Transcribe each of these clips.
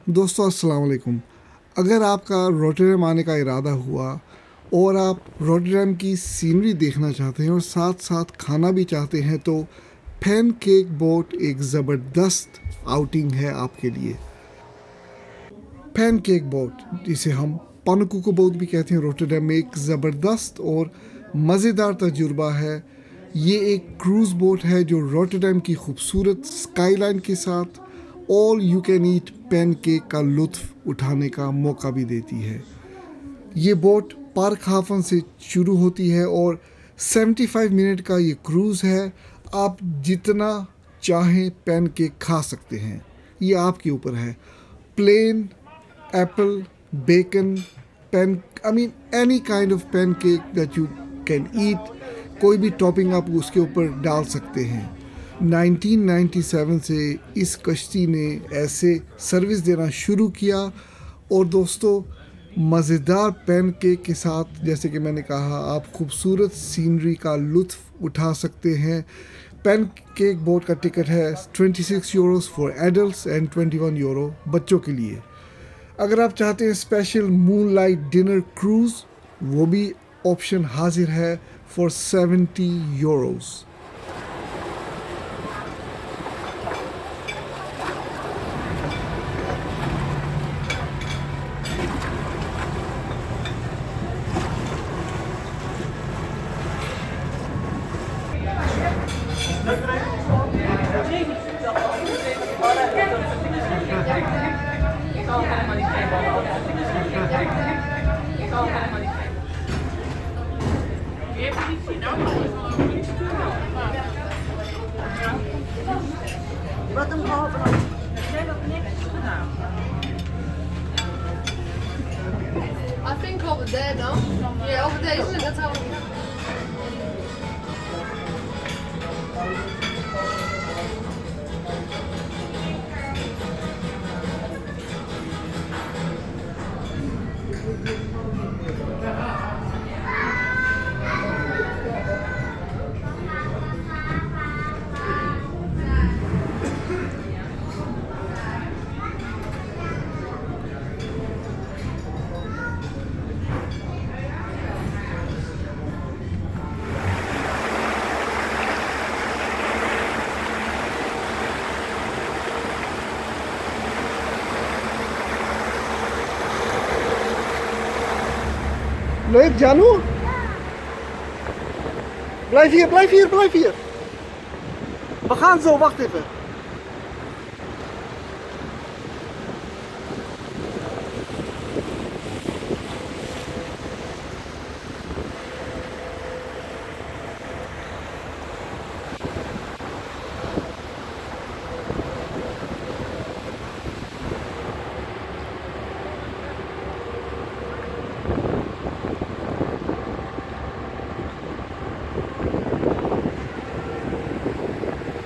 दोस्तों अस्सलाम वालेकुम। अगर आपका रोटरडैम आने का इरादा हुआ और आप रोटरडैम की सीनरी देखना चाहते हैं और साथ साथ खाना भी चाहते हैं तो पैनकेक बोट एक ज़बरदस्त आउटिंग है आपके लिए। पैनकेक बोट जिसे हम पनकुकबोट भी कहते हैं, रोटरडैम में एक ज़बरदस्त और मज़ेदार तजुर्बा है। ये एक क्रूज़ बोट है जो रोटरडैम की खूबसूरत स्काईलाइन के साथ ऑल यू कैन ईट पैनकेक का लुत्फ़ उठाने का मौका भी देती है। ये बोट पार्क हाफन से शुरू होती है और 75 मिनट का ये क्रूज़ है। आप जितना चाहें पैनकेक खा सकते हैं, ये आपके ऊपर है। Plain, apple, bacon, any kind of pancake that you can eat, कोई भी टॉपिंग आप उसके ऊपर डाल सकते हैं। 1997 से इस कश्ती ने ऐसे सर्विस देना शुरू किया और दोस्तों मज़ेदार पैनकेक के साथ, जैसे कि मैंने कहा, आप खूबसूरत सीनरी का लुत्फ़ उठा सकते हैं। पैनकेक बोट का टिकट है 26 यूरोस फॉर एडल्ट्स एंड 21 यूरो बच्चों के लिए। अगर आप चाहते हैं स्पेशल मूनलाइट डिनर क्रूज़, वो भी ऑप्शन हाजिर है फॉर 70 Euros. Wat hem geholpen had. Jij hebt niks gedaan. I think over there, no? Yeah, over there, isn't it? That's how. Leuk, Janu? Blijf hier, blijf hier, blijf hier. We gaan zo, wacht even.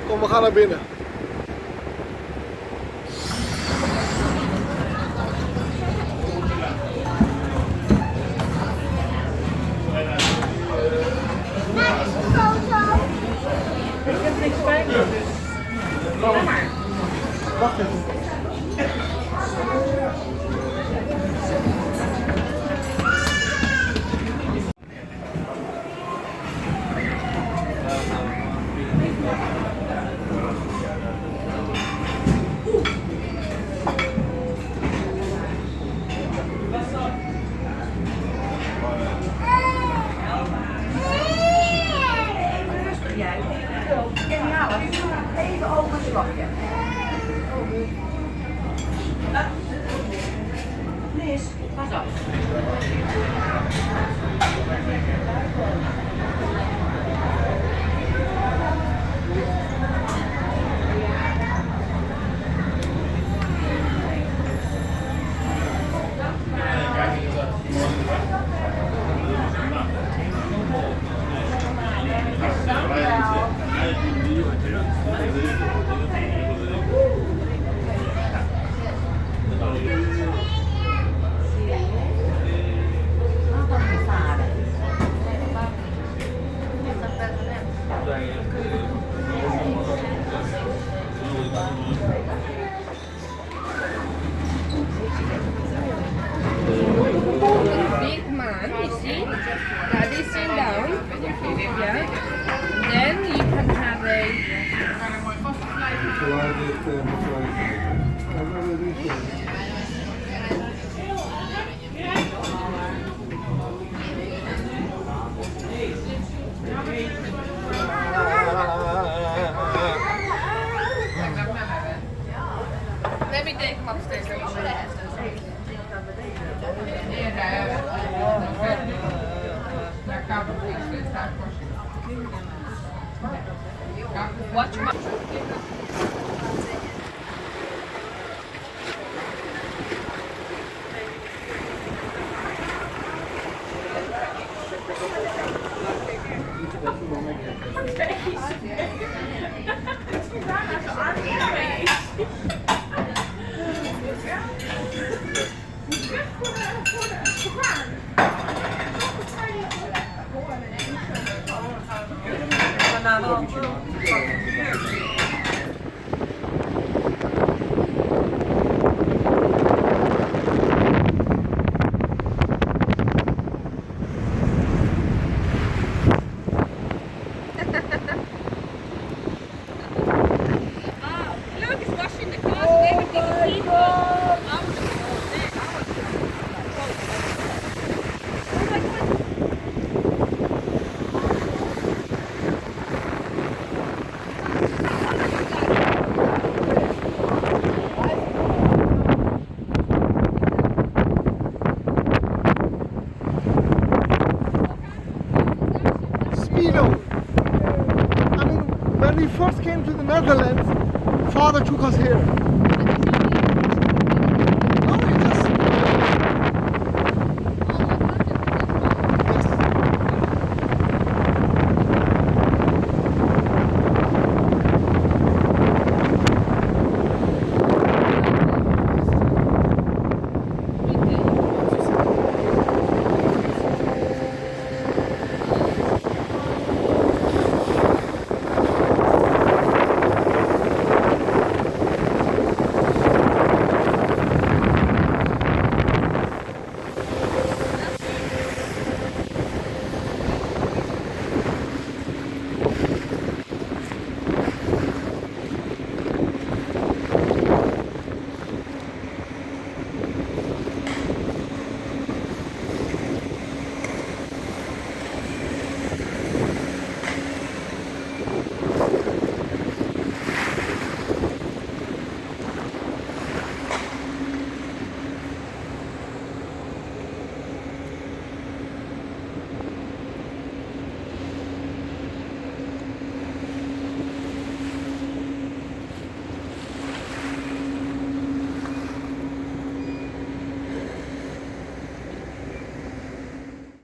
Kom, we gaan naar binnen. Ik heb niks bij me, dus. Ga maar. Wacht even. Jij. Geniaal. Even open slagje. Let me take him upstairs. Watch my. Look, it's washing the cars. Everything is clean. Speedo. I mean, when we first came to the Netherlands, father took us here.